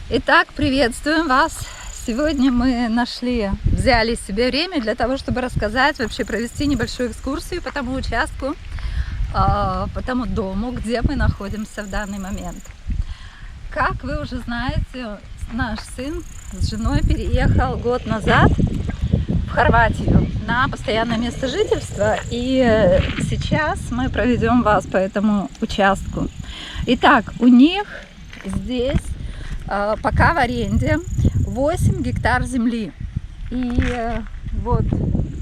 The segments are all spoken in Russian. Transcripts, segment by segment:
Итак, приветствуем вас! Сегодня мы взяли себе время для того, чтобы рассказать, вообще провести небольшую экскурсию по тому участку, по тому дому, где мы находимся в данный момент. Как вы уже знаете, наш сын с женой переехал год назад в Хорватию на постоянное место жительства, и сейчас мы проведем вас по этому участку. Итак, у них здесь пока в аренде 8 гектар земли. И вот,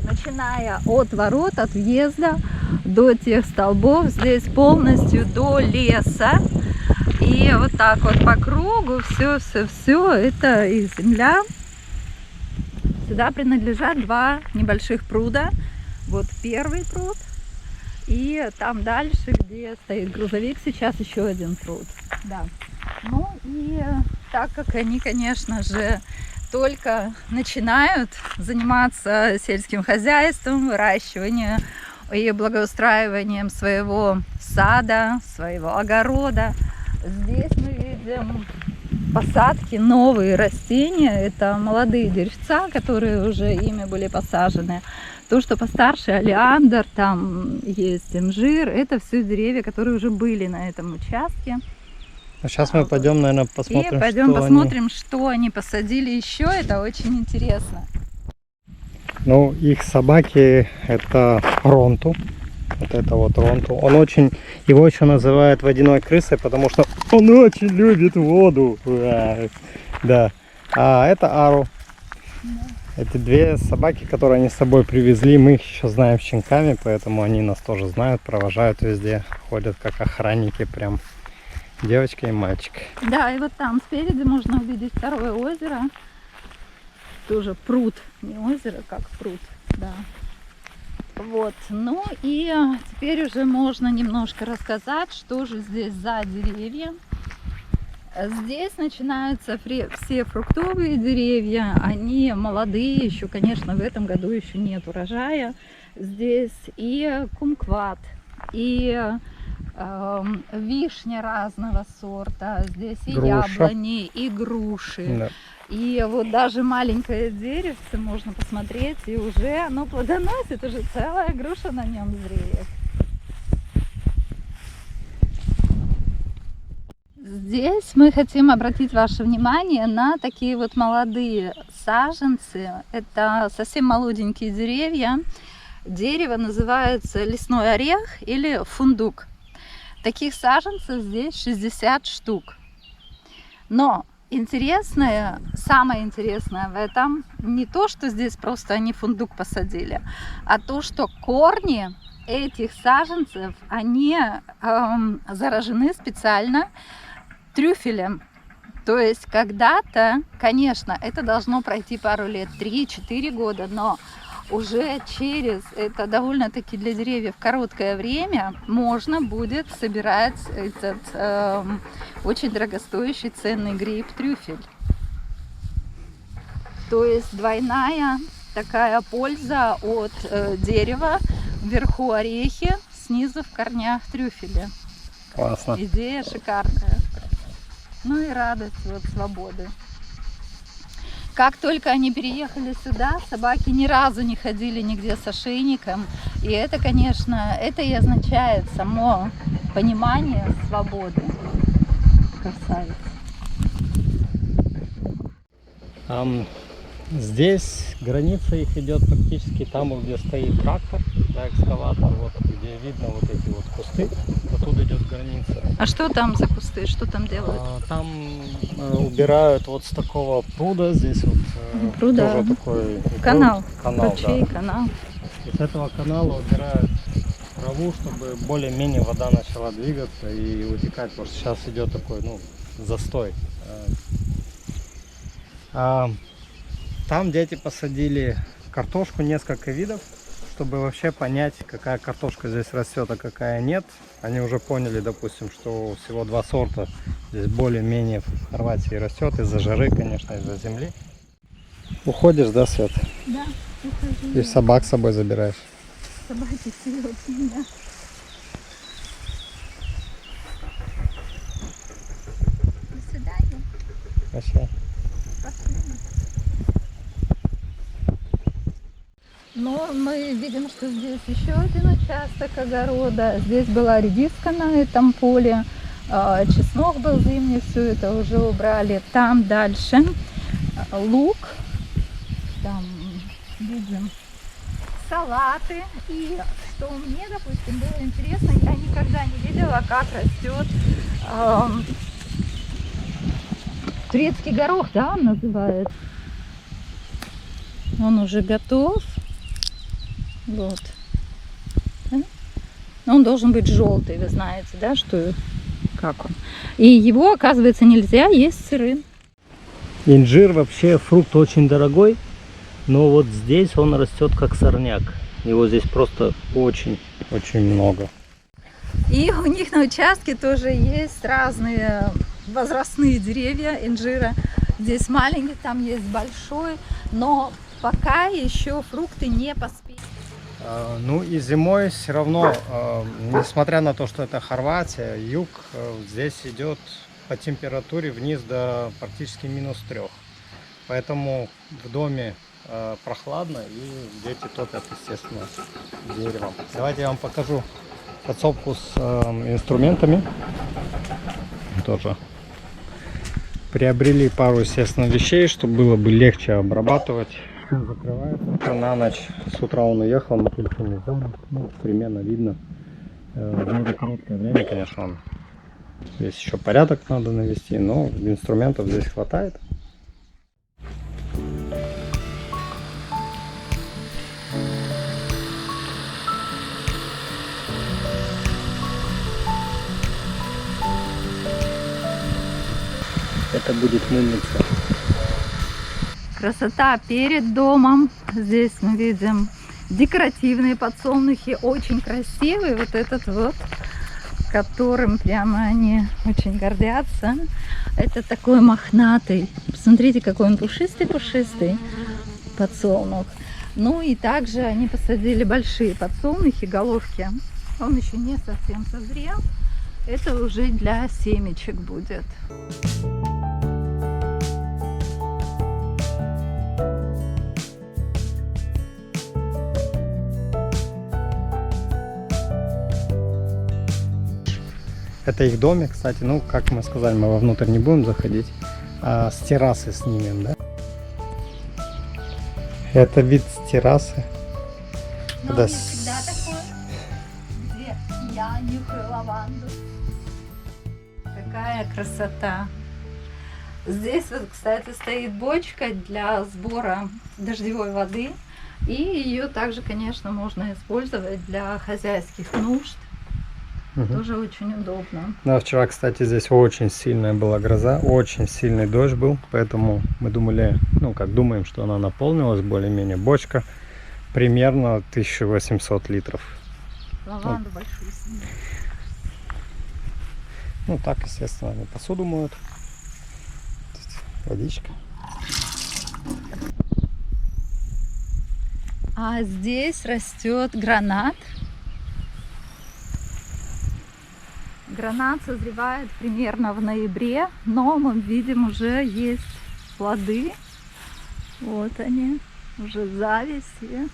начиная от ворот, от въезда до тех столбов, здесь полностью до леса. И вот так вот по кругу все это их земля. Сюда принадлежат два небольших пруда. Вот первый пруд. И там дальше, где стоит грузовик, сейчас еще один пруд. Да. Ну и так как они, конечно же, только начинают заниматься сельским хозяйством, выращиванием и благоустраиванием своего сада, своего огорода, здесь мы видим посадки, новые растения. Это молодые деревца, которые уже ими были посажены. То, что постарше, олеандр, там есть инжир, это все деревья, которые уже были на этом участке. А сейчас мы пойдем, наверное, посмотрим, что они посадили еще. Это очень интересно. Ну, их собаки это Ронту. Вот это вот Ронту. Его еще называют водяной крысой, потому что он очень любит воду. Да. А это Ару. Это две собаки, которые они с собой привезли. Мы их еще знаем щенками, поэтому они нас тоже знают, провожают везде. Ходят как охранники прям. Девочка и мальчик. Да, и вот там спереди можно увидеть второе озеро. Тоже пруд. Не озеро, как пруд. Да. Вот. Ну и теперь уже можно немножко рассказать, что же здесь за деревья. Здесь начинаются все фруктовые деревья. Они молодые. Еще, конечно, в этом году еще нет урожая. Здесь и кумкват, и вишня разного сорта, здесь и яблони, и груши. Да. И вот даже маленькое деревце можно посмотреть, и уже оно плодоносит, уже целая груша на нем зреет. Здесь мы хотим обратить ваше внимание на такие вот молодые саженцы. Это совсем молоденькие деревья. Дерево называется лесной орех или фундук. Таких саженцев здесь 60 штук. Но самое интересное в этом не то, что здесь просто они фундук посадили, а то, что корни этих саженцев, они заражены специально трюфелем. То есть когда-то, конечно, это должно пройти пару лет, 3-4 года, но уже это довольно-таки для деревьев короткое время можно будет собирать этот очень дорогостоящий ценный гриб трюфель. То есть двойная такая польза от дерева. Вверху орехи, снизу в корнях трюфели. Классно. Идея шикарная. Ну и радость вот свободы. Как только они переехали сюда, собаки ни разу не ходили нигде с ошейником. И это, конечно, это и означает само понимание свободы. Красавица. Здесь граница их идет практически там, где стоит трактор, да, экскаватор, вот где видно вот эти вот кусты, оттуда идет граница. А что там за кусты, что там делают? Там убирают вот с такого пруда, здесь вот тоже такой канал, ручей, да. Канал. И с этого канала убирают траву, чтобы более-менее вода начала двигаться и утекать, потому что сейчас идет такой, застой. Там дети посадили картошку, несколько видов, чтобы вообще понять, какая картошка здесь растет, а какая нет. Они уже поняли, допустим, что всего два сорта здесь более-менее в Хорватии растет, из-за жары, конечно, из-за земли. Уходишь, да, Свет? Да, ухожу. И собак с собой забираешь? Собаки сидят у меня. До свидания. Спасибо. Но мы видим, что здесь еще один участок огорода. Здесь была редиска на этом поле, чеснок был зимний, все это уже убрали. Там дальше лук, там видим салаты. И что мне, допустим, было интересно, я никогда не видела, как растет турецкий горох, да, он называется. Он уже готов. Вот. Он должен быть желтый, вы знаете, да, что как он. И его, оказывается, нельзя есть сырым. Инжир вообще фрукт очень дорогой, но вот здесь он растет как сорняк. Его здесь просто очень много. И у них на участке тоже есть разные возрастные деревья инжира. Здесь маленький, там есть большой, но пока еще фрукты не поспели. Ну и зимой все равно, несмотря на то, что это Хорватия, юг, здесь идет по температуре вниз до практически -3. Поэтому в доме прохладно, и дети топят, естественно, деревом. Давайте я вам покажу подсобку с инструментами. Тоже приобрели пару, естественно, вещей, чтобы было бы легче обрабатывать. Закрывается на ночь. С утра он уехал, мы только не знаем. Ну, примерно видно. В короткое время, конечно, здесь еще порядок надо навести, но инструментов здесь хватает. Это будет мыльница. Красота перед домом. Здесь мы видим декоративные подсолнухи, очень красивые. Вот этот вот, которым прямо они очень гордятся. Это такой мохнатый. Посмотрите, какой он пушистый подсолнух. Ну и также они посадили большие подсолнухи, головки. Он еще не совсем созрел. Это уже для семечек будет. Это их домик, кстати, ну, как мы сказали, мы вовнутрь не будем заходить, а с террасы снимем, да? Это вид с террасы. Но не всегда такое, где я нюхаю лаванду. Какая красота! Здесь вот, кстати, стоит бочка для сбора дождевой воды. И ее также, конечно, можно использовать для хозяйских нужд. Тоже очень удобно. Да, вчера, кстати, здесь очень сильная была гроза, очень сильный дождь был, поэтому мы думали, ну как думаем, что она наполнилась более-менее. Бочка примерно 1800 литров. Лаванду большую снимем. Ну так, естественно, они посуду моют. Водичка. А здесь растет гранат. Гранат созревает примерно в ноябре, но мы видим, уже есть плоды. Вот они, уже завязи.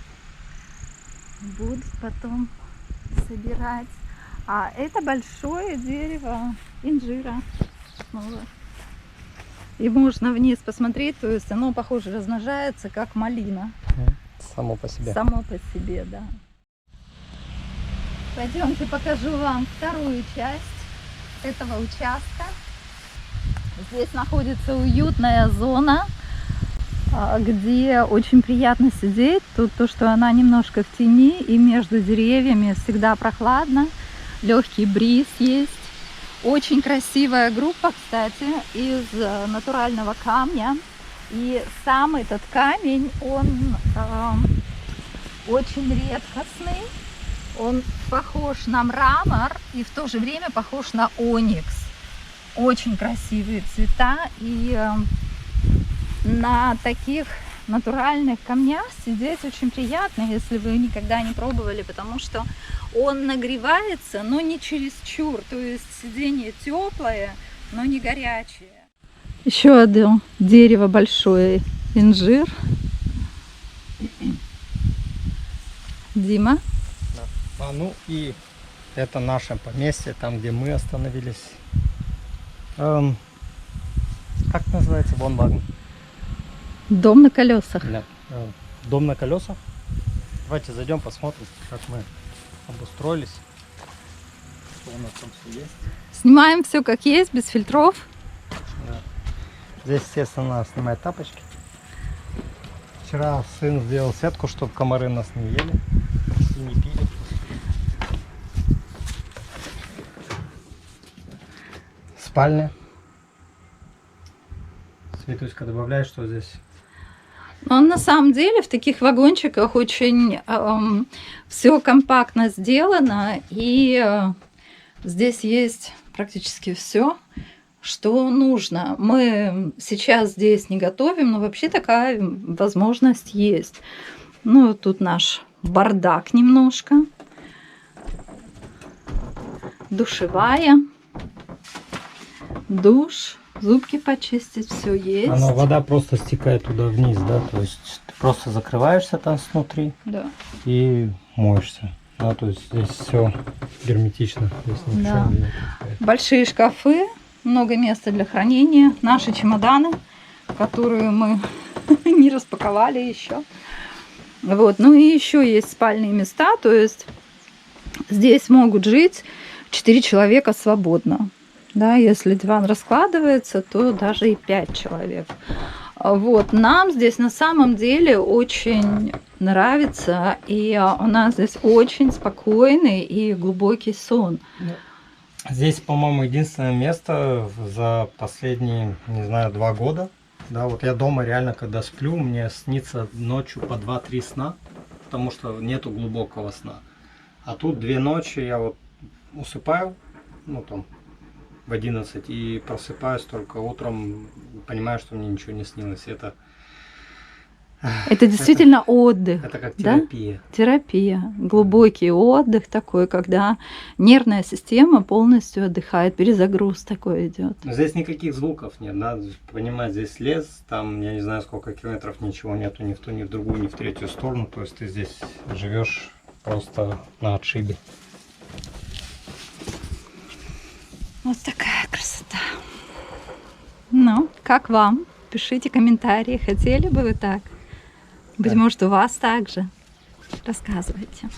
Будут потом собирать. А это большое дерево инжира. Вот. И можно вниз посмотреть, то есть оно, похоже, размножается как малина. Само по себе. Само по себе, да. Пойдемте покажу вам вторую часть этого участка. Здесь находится уютная зона, где очень приятно сидеть. Тут то, что она немножко в тени, и между деревьями всегда прохладно. Легкий бриз есть. Очень красивая группа, кстати, из натурального камня. И сам этот камень, он очень редкостный. Он похож на мрамор и в то же время похож на оникс. Очень красивые цвета. И на таких натуральных камнях сидеть очень приятно, если вы никогда не пробовали, потому что он нагревается, но не чересчур. То есть сиденье теплое, но не горячее. Еще одно дерево большое, инжир. Дима. Ну и это наше поместье, там где мы остановились. Как называется Вонваген? Дом на колесах. Да. Дом на колесах. Давайте зайдем, посмотрим, как мы обустроились. Что у нас там все есть. Снимаем все как есть, без фильтров. Да. Здесь, естественно, надо снимать тапочки. Вчера сын сделал сетку, чтобы комары нас не ели и не пили. Спальня. Светуська, добавляешь, что здесь? Но на самом деле в таких вагончиках очень все компактно сделано, и здесь есть практически все, что нужно. Мы сейчас здесь не готовим, но вообще такая возможность есть. Ну, тут наш бардак немножко. Душевая. Душ. Зубки почистить, все есть. Вода просто стекает туда вниз, да? То есть ты просто закрываешься там снутри, да, и моешься. Да, то есть здесь все герметично. Здесь ничего да. не Большие шкафы, много места для хранения. Наши чемоданы, которые мы не распаковали еще. Вот. Ну и еще есть спальные места, то есть здесь могут жить 4 человека свободно. Да, если диван раскладывается, то даже и 5 человек. Вот. Нам здесь на самом деле очень нравится, и у нас здесь очень спокойный и глубокий сон. Здесь, по-моему, единственное место за последние, не знаю, 2 года. Да, вот я дома реально, когда сплю, мне снится ночью по 2-3 сна, потому что нету глубокого сна. А тут 2 ночи я вот усыпаю, ну там, в 11 и просыпаюсь только утром, понимаю, что мне ничего не снилось. Это действительно отдых. Это как терапия. Да? Терапия. Глубокий отдых такой, когда нервная система полностью отдыхает, перезагруз такой идет. Здесь никаких звуков нет, да, понимаешь, здесь лес, там я не знаю сколько километров, ничего нету ни в ту, ни в другую, ни в третью сторону, то есть ты здесь живешь просто на отшибе. Вот такая красота. Ну, как вам? Пишите комментарии, хотели бы вы так? Быть может, у вас так же. Рассказывайте.